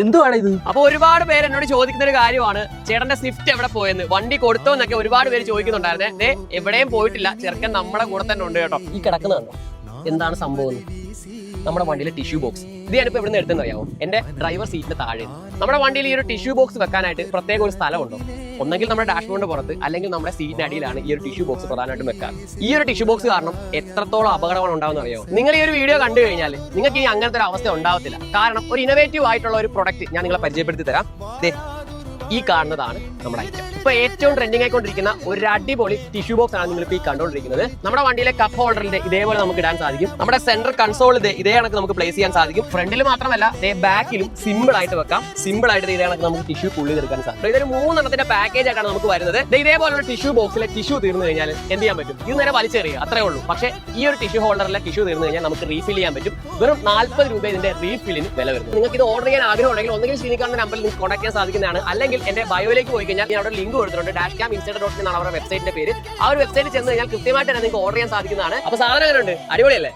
എന്തുവാണ് ഇത്? അപ്പൊ ഒരുപാട് പേര് എന്നോട് ചോദിക്കുന്ന ഒരു കാര്യമാണ്, ചേട്ടന്റെ സ്വിഫ്റ്റ് എവിടെ പോയെന്ന്, വണ്ടി കൊടുത്തോ എന്നൊക്കെ ഒരുപാട് പേര് ചോദിക്കുന്നുണ്ടായിരുന്നേ. എവിടെയും പോയിട്ടില്ല, ചെറുക്കൻ നമ്മുടെ കൂടെ തന്നെ ഉണ്ട് കേട്ടോ. ഈ കിടക്കുന്നതുണ്ടോ, എന്താണ് സംഭവം? നമ്മുടെ വണ്ടിയിലെ ടിഷ്യൂ ബോക്സ്. ഇത് ഞാനിപ്പോൾ എവിടെ നിന്ന് എടുത്തെന്ന് അറിയാമോ? എന്റെ ഡ്രൈവർ സീറ്റിന്റെ താഴെ. നമ്മുടെ വണ്ടിയിൽ ഈ ഒരു ടിഷ്യൂ ബോക്സ് വെക്കാനായിട്ട് പ്രത്യേക ഒരു സ്ഥലമുണ്ടോ? ഒന്നെങ്കിൽ നമ്മുടെ ഡാഷ്ബോർഡിന്റെ പുറത്ത്, അല്ലെങ്കിൽ നമ്മുടെ സീറ്റിന്റെ അടിയിലാണ് ഈ ഒരു ടിഷ്യൂ ബോക്സ് പ്രധാനമായിട്ടും വെക്കാൻ. ഈ ഒരു ടിഷ്യൂ ബോക്സ് കാരണം എത്രത്തോളം അപകടമാണ് ഉണ്ടാവുന്ന അറിയാമോ? നിങ്ങൾ ഈ ഒരു വീഡിയോ കണ്ടു കഴിഞ്ഞാൽ നിങ്ങൾക്ക് ഇനി അങ്ങനത്തെ ഒരു അവസ്ഥ ഉണ്ടാവത്തില്ല. കാരണം ഒരു ഇന്നോവേറ്റീവ് ആയിട്ടുള്ള ഒരു പ്രൊഡക്റ്റ് ഞാൻ നിങ്ങളെ പരിചയപ്പെടുത്തി തരാം. ഈ കാണുന്നതാണ് നമ്മുടെ ഐറ്റം. ഇപ്പൊ ഏറ്റവും ട്രെൻഡിങ് ആയിക്കൊണ്ടിരിക്കുന്ന ഒരു അടിപൊളി ടിഷ്യൂ ബോക്സ് ആണ് നിങ്ങൾ ഇപ്പോൾ ഈ കണ്ടുകൊണ്ടിരിക്കുന്നത്. നമ്മുടെ വണ്ടിയിലെ കപ്പ് ഹോൾഡറിന്റെ ഇതേപോലെ നമുക്ക് ഇടാൻ സാധിക്കും. നമ്മുടെ സെന്റർ കൺസോൾ ഇതേ കണക്ക് നമുക്ക് പ്ലേസ് ചെയ്യാൻ സാധിക്കും. ഫ്രണ്ടിൽ മാത്രമല്ല, ബാക്കിലും സിമ്പിൾ ആയിട്ട് വെക്കാം. സിമ്പിൾ ആയിട്ട് ഇതേ കണക്ക് നമുക്ക് ടിഷ്യൂ പുള്ളി എടുക്കാൻ സാധിക്കും. ഇതൊരു 3 എണ്ണത്തിന്റെ പാക്കേജ് ആയിട്ടാണ് നമുക്ക് വരുന്നത്. ഇതേപോലുള്ള ടിഷ്യൂ ബോക്സിലെ ടിഷ്യൂ തീർന്നു കഴിഞ്ഞാൽ എന്ത് ചെയ്യാൻ പറ്റും? ഇത് നേരെ വലിച്ചെറിയുക, അത്രേ ഉള്ളൂ. പക്ഷേ ഈ ഒരു ടിഷ്യൂ ഹോൾഡറിലെ ടിഷ്യൂ തീർന്നു കഴിഞ്ഞാൽ നമുക്ക് റീഫിൽ ചെയ്യാൻ പറ്റും. വെറും 40 രൂപ ഇതിന്റെ റീഫില്ലിന് വില വരുന്നത്. നിങ്ങൾക്ക് ഇത് ഓർഡർ ചെയ്യാൻ ആഗ്രഹം ഉണ്ടെങ്കിൽ ഒന്നെങ്കിൽ ശ്രീനിക്കാന്ത നമ്പറിൽ നിങ്ങൾക്ക് കോൺടാക്ട് ചെയ്യാൻ സാധിക്കുന്നതാണ്. അല്ലെങ്കിൽ എന്റെ ബയോയിലേക്ക് പോയി കഴിഞ്ഞാൽ ഞാൻ അവിടെ ലിങ്ക് കൊടുത്തിട്ടുണ്ട്. dashcam.in എന്നാണ് അവരുടെ വെബ്സൈറ്റിന്റെ പേര്. ആ ഒരു വെബ്സൈറ്റിൽ ചെന്ന് കഴിഞ്ഞാൽ കൃത്യമായിട്ട് തന്നെ നിങ്ങൾക്ക് ഓർഡർ ചെയ്യാൻ സാധിക്കുന്നതാണ്. അപ്പൊ സാധനം എങ്ങനെയുണ്ട്? അടിപൊളിയല്ലേ?